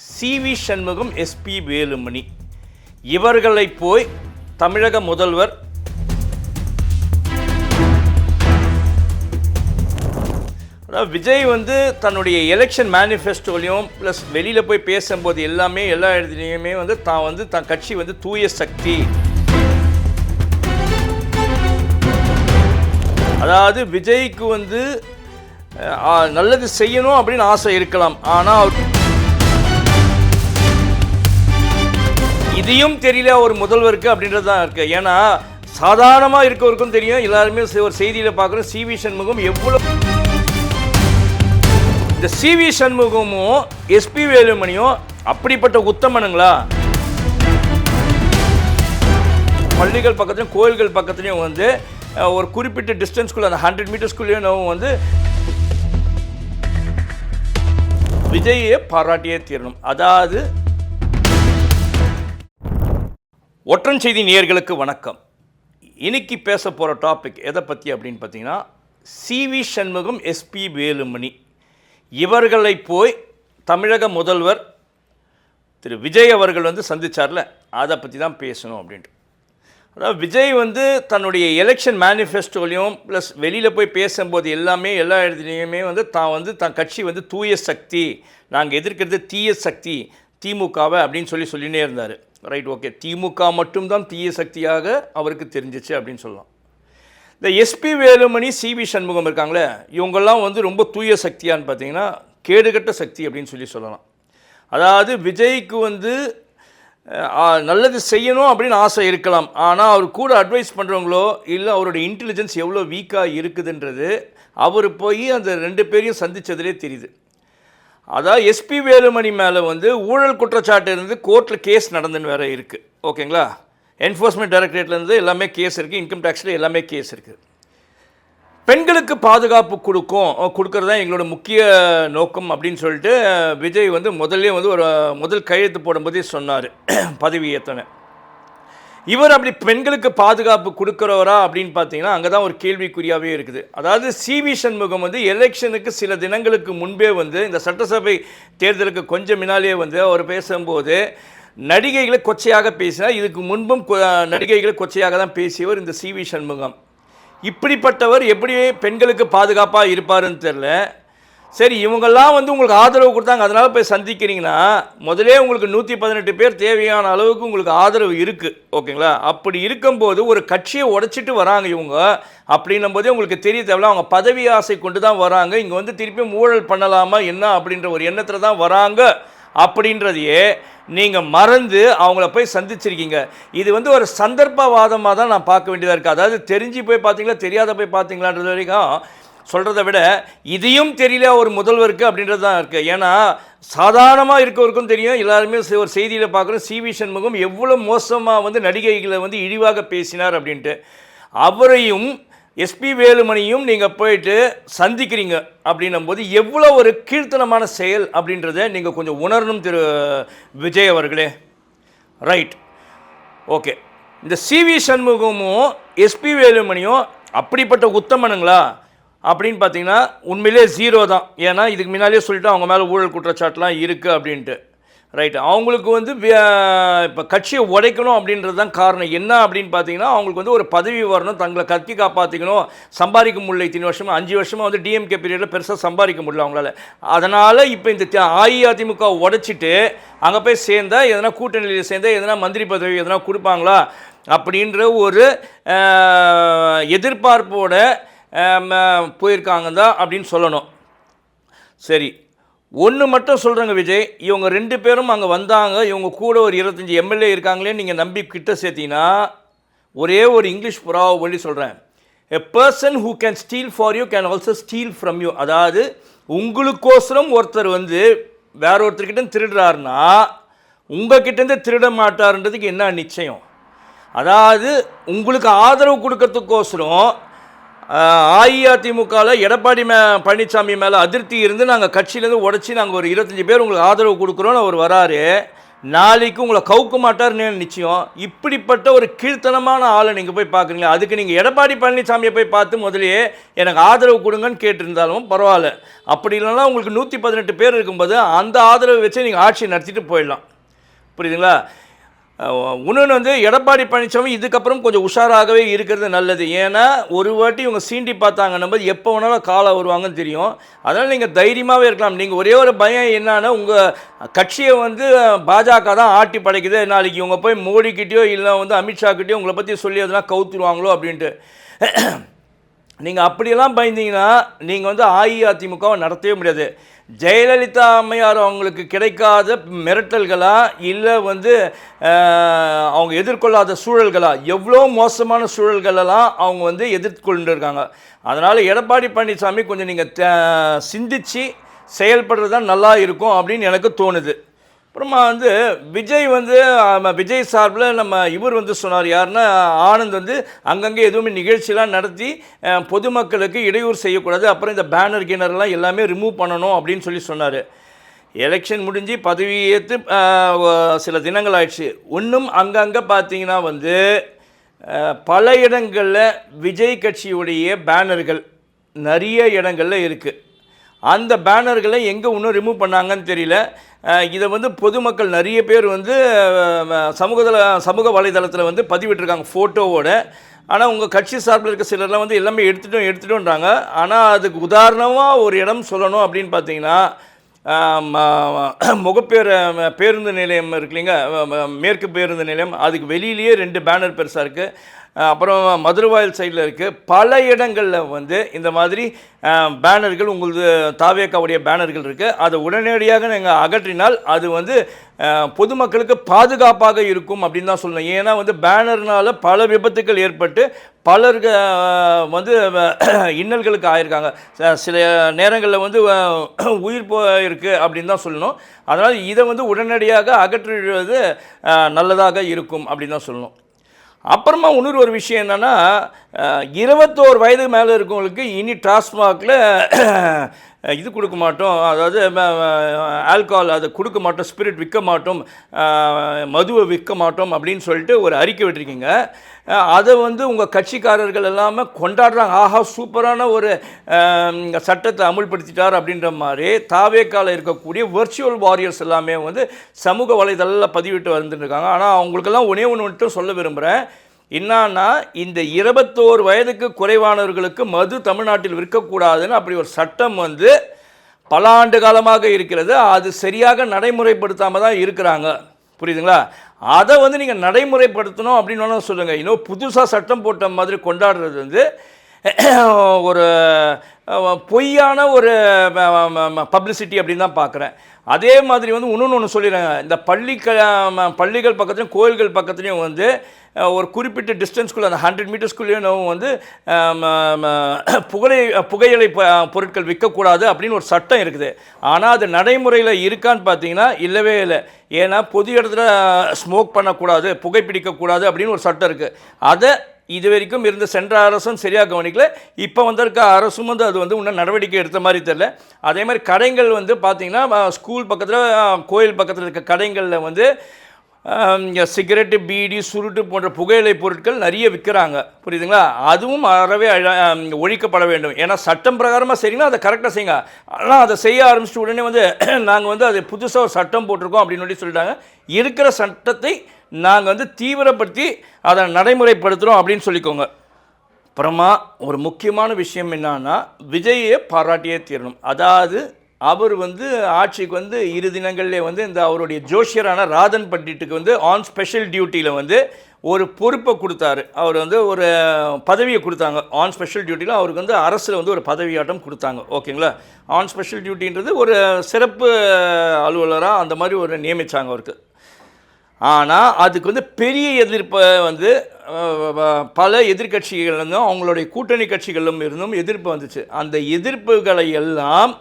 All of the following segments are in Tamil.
சி.வி. சண்முகம், எஸ்.பி. வேலுமணி இவர்களை போய் தமிழக முதல்வர் அதாவது விஜய் வந்து தன்னுடைய எலெக்ஷன் மேனிஃபெஸ்டோலையும் ப்ளஸ் வெளியில் போய் பேசும்போது எல்லாமே எல்லா இடத்துலையுமே வந்து தான் கட்சி வந்து தூய சக்தி, அதாவது விஜய்க்கு வந்து நல்லது செய்யணும் அப்படின்னு ஆசை இருக்கலாம், ஆனால் இதையும் தெரியல ஒரு முதல்வருக்கு அப்படின்றது தான் இருக்கு. ஏன்னா சாதாரணமாக இருக்கவருக்கும் தெரியும், எல்லாருமே ஒரு செய்தியில் பார்க்குறோம் சி.வி. சண்முகம் எவ்வளோ, இந்த சி.வி. சண்முகமும் எஸ்.பி. வேலுமணியும் அப்படிப்பட்ட உத்தமனுங்களா? பள்ளிகள் பக்கத்துலையும் கோயில்கள் பக்கத்துலையும் வந்து ஒரு குறிப்பிட்ட டிஸ்டன்ஸ்குள்ளே அந்த 100 மீட்டர்ஸ்குள்ளேயும் வந்து விஜயை பாராட்டியே தீரணும். அதாவது ஒற்றன் செய்தி நேயர்களுக்கு வணக்கம். இன்னைக்கு பேச போகிற டாபிக் எதை பற்றி அப்படின்னு பார்த்தீங்கன்னா, சி.வி. சண்முகம், எஸ்.பி. வேலுமணி இவர்களை போய் தமிழக முதல்வர் திரு விஜய் அவர்கள் வந்து சந்திச்சார்ல, அதை பற்றி தான் பேசணும் அப்படின்ட்டு. அதாவது விஜய் வந்து தன்னுடைய எலெக்ஷன் மேனிஃபெஸ்டோலையும் ப்ளஸ் வெளியில் போய் பேசும்போது எல்லாமே எல்லா இடத்துலையுமே வந்து தான் கட்சி வந்து தூய சக்தி, நாங்கள் எதிர்க்கிறது தீய சக்தி திமுகவை அப்படின்னு சொல்லினே இருந்தார். ரைட், ஓகே, திமுக மட்டும்தான் தீய சக்தியாக அவருக்கு தெரிஞ்சிச்சு அப்படின்னு சொல்லலாம். இந்த எஸ்.பி. வேலுமணி, சி.வி. சண்முகம் இருக்காங்களே, இவங்கெல்லாம் வந்து ரொம்ப தூய சக்தியான்னு பார்த்தீங்கன்னா கேடுகட்ட சக்தி அப்படின்னு சொல்லலாம். அதாவது விஜய்க்கு வந்து நல்லது செய்யணும் அப்படின்னு ஆசை இருக்கலாம், ஆனால் அவர் கூட அட்வைஸ் பண்ணுறவங்களோ இல்லை அவருடைய இன்டெலிஜென்ஸ் எவ்வளோ வீக்காக இருக்குதுன்றது அவர் போய் அந்த 2 பேரையும் சந்தித்ததிலே தெரியுது. அதாவது எஸ்.பி. வேலுமணி மேலே வந்து ஊழல் குற்றச்சாட்டு இருந்து கோர்ட்டில் கேஸ் நடந்துன்னு வேறு இருக்குது. ஓகேங்களா, என்ஃபோர்ஸ்மெண்ட் டைரக்டரேட்லேருந்து எல்லாமே கேஸ் இருக்குது, இன்கம் டேக்ஸில் எல்லாமே கேஸ் இருக்குது. பெண்களுக்கு பாதுகாப்பு கொடுக்கறது தான் எங்களோட முக்கிய நோக்கம் அப்படின்னு சொல்லிட்டு விஜய் வந்து முதல் கையெழுத்து போடும்போதே சொன்னார் பதவி ஏற்றன. இவர் அப்படி பெண்களுக்கு பாதுகாப்பு கொடுக்குறவரா அப்படின்னு பார்த்தீங்கன்னா அங்கே தான் ஒரு கேள்விக்குறியாகவே இருக்குது. அதாவது சி.வி. சண்முகம் வந்து எலெக்ஷனுக்கு சில தினங்களுக்கு முன்பே வந்து இந்த சட்டசபை தேர்தலுக்கு கொஞ்சம் முன்னாலே வந்து அவர் பேசும்போது நடிகைகளை கொச்சையாக பேசினார். இதுக்கு முன்பும் நடிகைகளை கொச்சையாக தான் பேசியவர் இந்த சி.வி. சண்முகம். இப்படிப்பட்டவர் எப்படி பெண்களுக்கு பாதுகாப்பாக இருப்பாருன்னு தெரில. சரி, இவங்கெல்லாம் வந்து உங்களுக்கு ஆதரவு கொடுத்தாங்க, அதனால் போய் சந்திக்கிறீங்கன்னா முதலே உங்களுக்கு 118 பேர் தேவையான அளவுக்கு உங்களுக்கு ஆதரவு இருக்குது. ஓகேங்களா, அப்படி இருக்கும்போது ஒரு கட்சியை உடைச்சிட்டு வராங்க இவங்க அப்படின்னும் போதே உங்களுக்கு தெரிய தேவையில்ல, அவங்க பதவி ஆசை கொண்டு தான் வராங்க, இங்கே வந்து திருப்பியும் ஊழல் பண்ணலாமா என்ன அப்படின்ற ஒரு எண்ணத்தில் தான் வராங்க அப்படின்றதையே நீங்கள் மறந்து அவங்கள போய் சந்திச்சிருக்கீங்க. இது வந்து ஒரு சந்தர்ப்பவாதமாக தான் நான் பார்க்க வேண்டியதாக இருக்குது. அதாவது தெரிஞ்சு போய் பார்த்தீங்களா தெரியாத போய் பார்த்தீங்களான்றது வரைக்கும் சொல்கிறத விட இதையும் தெரியல ஒரு முதல்வருக்கு அப்படின்றது தான் இருக்குது. ஏன்னா சாதாரணமாக இருக்கவருக்கும் தெரியும், எல்லாருமே ஒரு செய்தியில் பார்க்குறோம் சி.வி. சண்முகம் எவ்வளோ மோசமாக வந்து நடிகைகளை வந்து இழிவாக பேசினார் அப்படின்ட்டு. அவரையும் எஸ்.பி. வேலுமணியும் நீங்கள் போயிட்டு சந்திக்கிறீங்க அப்படின்னும் போது எவ்வளோ ஒரு கீழ்த்தனமான செயல் அப்படின்றத நீங்கள் கொஞ்சம் உணரணும் திரு விஜய் அவர்களே. ரைட், ஓகே, இந்த சி.வி. சண்முகமும் எஸ்.பி. வேலுமணியும் அப்படிப்பட்ட உத்தமனுங்களா அப்படின்னு பார்த்தீங்கன்னா உண்மையிலே 0 தான். ஏன்னா இதுக்கு முன்னாலே சொல்லிட்டு அவங்க மேலே ஊழல் குற்றச்சாட்டுலாம் இருக்குது அப்படின்ட்டு. ரைட்டு, அவங்களுக்கு வந்து இப்போ கட்சியை உடைக்கணும் அப்படின்றது தான் காரணம். என்ன அப்படின்னு பார்த்தீங்கன்னா அவங்களுக்கு வந்து ஒரு பதவி வரணும், தங்களை கட்சி காப்பாற்றிக்கணும், சம்பாதிக்க முடியல. இத்தனை வருஷமாக 5 வருஷமாக வந்து டிஎம்கே பீரியடில் பெருசாக சம்பாதிக்க முடியல அவங்களால. அதனால் இப்போ இந்த அஇஅதிமுக உடைச்சிட்டு அங்கே போய் சேர்ந்தால் எதனா கூட்டணியில் சேர்ந்தால் எதனா மந்திரி பதவி எதனா கொடுப்பாங்களா அப்படின்ற ஒரு எதிர்பார்ப்போட போயிருக்காங்க தான் அப்படின்னு சொல்லணும். சரி, ஒன்று மட்டும் சொல்கிறேங்க விஜய், இவங்க 2 பேரும் அங்கே வந்தாங்க, இவங்க கூட ஒரு 25 எம்எல்ஏ இருக்காங்களே நீங்கள் நம்பி கிட்ட சேர்த்தீங்கன்னா ஒரே ஒரு இங்கிலீஷ் புறாவை ஒளி சொல்கிறேன், a person who can steel for you can also steel from you. அதாவது உங்களுக்கோசரம் ஒருத்தர் வந்து வேற ஒருத்தர்கிட்ட திருடுறாருன்னா உங்ககிட்டேருந்து திருட மாட்டார்ன்றதுக்கு என்ன நிச்சயம்? அதாவது உங்களுக்கு ஆதரவு கொடுக்கறதுக்கோசரம் அஇஅதிமுகவில் எடப்பாடி பழனிசாமி மேலே அதிருப்தி இருந்து நாங்கள் கட்சியிலேருந்து உடச்சி நாங்கள் ஒரு 25 பேர் உங்களுக்கு ஆதரவு கொடுக்குறோன்னு அவர் வராரு. நாளைக்கு உங்களை கவுக்க மாட்டார்னு நிச்சயம். இப்படிப்பட்ட ஒரு கீழ்த்தனமான ஆளை நீங்கள் போய் பார்க்குறீங்க. அதுக்கு நீங்கள் எடப்பாடி பழனிசாமியை போய் பார்த்து முதலையே எனக்கு ஆதரவு கொடுங்கன்னு கேட்டிருந்தாலும் பரவாயில்ல. அப்படி இல்லைன்னா உங்களுக்கு 118 பேர் இருக்கும்போது அந்த ஆதரவை வச்சு நீங்கள் ஆட்சி நடத்திட்டு போயிடலாம். புரியுதுங்களா? இன்னொன்று வந்து எடப்பாடி பழனிசாமி இதுக்கப்புறம் கொஞ்சம் உஷாராகவே இருக்கிறது நல்லது. ஏன்னா ஒரு வாட்டி இவங்க சீண்டி பார்த்தாங்கன்னும் போது எப்போ வேணாலும் காலை வருவாங்கன்னு தெரியும். அதனால் நீங்கள் தைரியமாகவே இருக்கலாம். நீங்கள் ஒரே ஒரு பயம் என்னன்னா, உங்கள் கட்சியை வந்து பாஜக தான் ஆட்டி படைக்குது, நாளைக்கு இவங்க போய் மோடிக்கிட்டேயோ இல்லை வந்து அமித்ஷாக்கிட்டேயோ உங்களை பற்றி சொல்லி அதெல்லாம் கவுத்துருவாங்களோ அப்படின்ட்டு. நீங்கள் அப்படியெல்லாம் பயந்தீங்கன்னா நீங்கள் வந்து அஇஅதிமுகவை நடத்தவே முடியாது. ஜெயலலிதா அம்மையார் அவங்களுக்கு கிடைக்காத மிரட்டல்களா இல்லை வந்து அவங்க எதிர்கொள்ளாத சூழல்களா, எவ்வளோ மோசமான சூழல்களெல்லாம் அவங்க வந்து எதிர்கொண்டு இருக்காங்க. அதனால் எடப்பாடி பழனிசாமி கொஞ்சம் நீங்கள் சிந்தித்து செயல்படுறது தான் நல்லா இருக்கும் அப்படின்னு எனக்கு தோணுது. அப்புறமா வந்து விஜய் சார்பில் இவர் வந்து சொன்னார், யாருன்னா ஆனந்த் வந்து அங்கங்கே எதுவுமே நிகழ்ச்சியெலாம் நடத்தி பொதுமக்களுக்கு இடையூறு செய்யக்கூடாது, அப்புறம் இந்த பேனர் கிணறுலாம் எல்லாமே ரிமூவ் பண்ணணும் அப்படின்னு சொன்னார். எலெக்ஷன் முடிஞ்சு பதவி ஏற்று சில தினங்கள் ஆயிடுச்சு. இன்னும் அங்கங்கே பார்த்தீங்கன்னா வந்து பல இடங்களில் விஜய் கட்சியுடைய பேனர்கள் நிறைய இடங்களில் இருக்குது. அந்த பேனர்களை எங்கே இன்னும் ரிமூவ் பண்ணாங்கன்னு தெரியல. இதை வந்து பொதுமக்கள் நிறைய பேர் வந்து சமூக வலைதளத்தில் வந்து பதிவிட்டிருக்காங்க ஃபோட்டோவோட. ஆனால் உங்கள் கட்சி சார்பில் இருக்க சிலர்லாம் வந்து எல்லாமே எடுத்துட்டோன்றாங்க. ஆனால் அதுக்கு உதாரணமாக ஒரு இடம் சொல்லணும் அப்படின்னு பார்த்தீங்கன்னா, பேருந்து நிலையம் இருக்கு இல்லைங்க, மேற்கு பேருந்து நிலையம், அதுக்கு வெளியிலேயே 2 பேனர் பெருசாக இருக்குது. அப்புறம் மதுரவாயல் சைடில் இருக்குது. பல இடங்களில் வந்து இந்த மாதிரி பேனர்கள், உங்களது தாவேக்காவுடைய பேனர்கள் இருக்குது. அதை உடனடியாக நீங்கள் அகற்றினால் அது வந்து பொதுமக்களுக்கு பாதுகாப்பாக இருக்கும் அப்படின்னு தான் சொல்லணும். ஏன்னா வந்து பேனர்னால் பல விபத்துக்கள் ஏற்பட்டு பலருக்கு வந்து இன்னல்களுக்கு ஆயிருக்காங்க. சில நேரங்களில் வந்து உயிர் போயிருக்கு அப்படின்னு தான் சொல்லணும். அதனால் இதை வந்து உடனடியாக அகற்றுவது நல்லதாக இருக்கும் அப்படின்னு தான் சொல்லணும். அப்புறமா இன்னொரு ஒரு விஷயம் என்னென்னா, 21 வயது மேலே இருக்கவங்களுக்கு இனி டாஸ்மாகில் இது கொடுக்க மாட்டோம், அதாவது ஆல்கஹால் அதை கொடுக்க மாட்டோம், ஸ்பிரிட் விற்க மாட்டோம், மதுவை விற்க மாட்டோம் அப்படின்னு சொல்லிட்டு ஒரு அறிக்கை விட்டுருக்கீங்க. அதை வந்து உங்கள் கட்சிக்காரர்கள் எல்லாமே கொண்டாடுறாங்க. ஆஹா, சூப்பரான ஒரு சட்டத்தை அமுல்படுத்திட்டார் அப்படின்ற மாதிரி தாவேக்கால இருக்கக்கூடிய வர்ச்சுவல் வாரியர்ஸ் எல்லாமே வந்து சமூக வலைதளத்தில் பதிவிட்டு வந்துட்டுருக்காங்க. ஆனால் அவங்களுக்கெல்லாம் ஒன்று மட்டும் சொல்ல விரும்புகிறேன். என்னன்னா, இந்த 21 வயதுக்கு குறைவானவர்களுக்கு மது தமிழ்நாட்டில் விற்கக்கூடாதுன்னு அப்படி ஒரு சட்டம் வந்து பல ஆண்டு காலமாக இருக்கிறது. அது சரியாக நடைமுறைப்படுத்தாமல் தான் இருக்கிறாங்க. புரியுதுங்களா? அதை வந்து நீங்கள் நடைமுறைப்படுத்தணும் அப்படின்னு சொல்லுங்கள். இன்னும் புதுசாக சட்டம் போட்ட மாதிரி கொண்டாடுறது வந்து ஒரு பொய்யான ஒரு பப்ளிசிட்டி அப்படின்னு தான் பார்க்குறேன். அதே மாதிரி வந்து இன்னொன்று சொல்லிடுறாங்க, இந்த பள்ளிகள் பக்கத்துலையும் கோயில்கள் பக்கத்துலேயும் வந்து ஒரு குறிப்பிட்ட டிஸ்டன்ஸ்குள்ளே, அந்த 100 மீட்டர்ஸ்குள்ளேயும் வந்து புகையிலை பொருட்கள் விற்கக்கூடாது அப்படின்னு ஒரு சட்டம் இருக்குது. ஆனால் அது நடைமுறையில் இருக்கான்னு பார்த்தீங்கன்னா இல்லவே இல்லை. ஏன்னா பொது இடத்துல ஸ்மோக் பண்ணக்கூடாது, புகைப்பிடிக்கக்கூடாது அப்படின்னு ஒரு சட்டம் இருக்குது. அதை இது வரைக்கும் இருந்த சென்ற அரசும் சரியாக கவனிக்கல. இப்போ வந்திருக்க அரசும் வந்து அது வந்து இன்னும் நடவடிக்கை எடுத்த மாதிரி தெரியல. அதே மாதிரி கடைகள் வந்து பார்த்திங்கன்னா ஸ்கூல் பக்கத்தில், கோயில் பக்கத்தில் இருக்க கடைகளில் வந்து சிகரெட்டு, பீடி, சுருட்டு போன்ற புகையிலை பொருட்கள் நிறைய விற்கிறாங்க. புரியுதுங்களா? அதுவும் அறவே ஒழிக்கப்பட வேண்டும். ஏன்னா சட்டம் பிரகாரமாக சரிங்களா அதை கரெக்டாக செய்யுங்க. ஆனால் அதை செய்ய ஆரம்பிச்சிட்டு உடனே வந்து நாங்கள் வந்து அது புதுசாக ஒரு சட்டம் போட்டிருக்கோம் அப்படின்னு சொல்லிட்டாங்க. இருக்கிற சட்டத்தை நாங்கள் வந்து தீவிரப்படுத்தி அதை நடைமுறைப்படுத்துகிறோம் அப்படின்னு சொல்லிக்கோங்க. அப்புறமா ஒரு முக்கியமான விஷயம் என்னன்னா, விஜயை பாராட்டியே தீரணும். அதாவது அவர் வந்து ஆட்சிக்கு வந்து 2 தினங்கள்லேயே வந்து இந்த அவருடைய ஜோஷியரான ராதன் பண்டிட்டுக்கு வந்து ஆன் ஸ்பெஷல் டியூட்டியில் வந்து ஒரு பொறுப்பை கொடுத்தாரு. அவர் வந்து ஒரு பதவியை கொடுத்தாங்க. ஆன் ஸ்பெஷல் டியூட்டியில் அவருக்கு வந்து அரசில் வந்து ஒரு பதவியாட்டம் கொடுத்தாங்க. ஓகேங்களா? ஆன் ஸ்பெஷல் டியூட்டின்றது ஒரு சிறப்பு அலுவலராக அந்த மாதிரி ஒரு நியமித்தாங்க அவருக்கு. ஆனால் அதுக்கு வந்து பெரிய எதிர்ப்பை வந்து பல எதிர்கட்சிகளிலும் அவங்களுடைய கூட்டணி கட்சிகளிலும் இருந்தும் எதிர்ப்பு வந்துச்சு. அந்த எதிர்ப்புகளை எல்லாம்,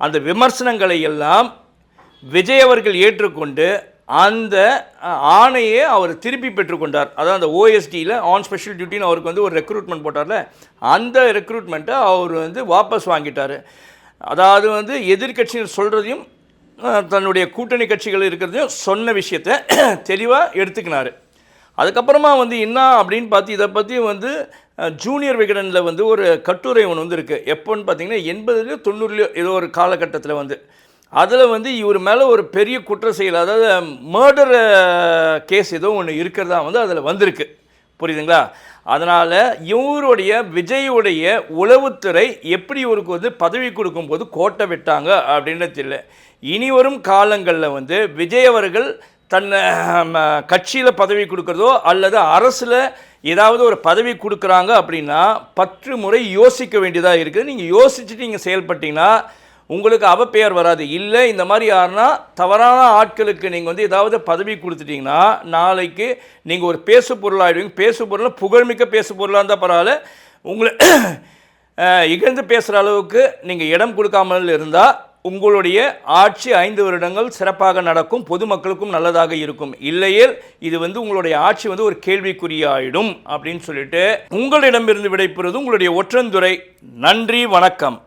அந்த விமர்சனங்களை எல்லாம் விஜய் அவர்கள் ஏற்றுக்கொண்டு அந்த ஆணையை அவர் திருப்பி பெற்றுக்கொண்டார். அதாவது அந்த ஓஎஸ்டியில் ஆன் ஸ்பெஷல் டியூட்டின்னு அவருக்கு வந்து ஒரு ரெக்ரூட்மெண்ட் போட்டார்ல, அந்த ரெக்ரூட்மெண்ட்டை அவர் வந்து வாபஸ் வாங்கிட்டார். அதாவது வந்து எதிர்கட்சியினர் சொல்கிறதையும் தன்னுடைய கூட்டணி கட்சிகள் இருக்கிறதையும் சொன்ன விஷயத்தை தெளிவாக எடுத்துக்கினார். அதுக்கப்புறமா வந்து என்ன அப்படின்னு பார்த்து இதை பற்றி வந்து ஜூனியர் விகடனில் வந்து ஒரு கட்டுரை ஒன்று வந்து இருக்குது. எப்போன்னு பார்த்தீங்கன்னா 80லேயோ 90லேயோ ஏதோ ஒரு காலகட்டத்தில் வந்து அதில் வந்து இவர் மேலே ஒரு பெரிய குற்ற செயல், அதாவது மர்டர் கேஸ் ஏதோ ஒன்று இருக்கிறதா வந்து அதில் வந்திருக்கு. புரியுதுங்களா? அதனால் இவருடைய விஜயுடைய உளவுத்துறை எப்படி இவருக்கு வந்து பதவி கொடுக்கும்போது கோட்டை விட்டாங்க அப்படின்னு தெரியல. இனி வரும் காலங்களில் வந்து விஜய் அவர்கள் தன்னை கட்சியில் பதவி கொடுக்குறதோ அல்லது அரசில் ஏதாவது ஒரு பதவி கொடுக்குறாங்க அப்படின்னா 10 முறை யோசிக்க வேண்டியதாக இருக்குது. நீங்கள் யோசிச்சுட்டு நீங்கள் செயல்பட்டீங்கன்னா உங்களுக்கு அவப்பெயர் வராது. இல்லை இந்த மாதிரி யாருன்னா தவறான ஆட்களுக்கு நீங்கள் வந்து ஏதாவது பதவி கொடுத்துட்டிங்கன்னா நாளைக்கு நீங்கள் ஒரு பேசு பொருளாகிடுவீங்க. பேசு பொருள் புகழ்மிக்க பேசு பொருளாக இருந்தால் பரவாயில்ல, உங்களை இகழ்ந்து பேசுகிற அளவுக்கு நீங்கள் இடம் கொடுக்காமல் இருந்தால் உங்களுடைய ஆட்சி 5 வருடங்கள் சிறப்பாக நடக்கும், பொதுமக்களுக்கும் நல்லதாக இருக்கும். இல்லையே இது வந்து உங்களுடைய ஆட்சி வந்து ஒரு கேள்விக்குறியாயிடும் அப்படின்னு சொல்லிட்டு உங்களிடமிருந்து விடைபெறுவது உங்களுடைய ஒற்றந்துரை. நன்றி, வணக்கம்.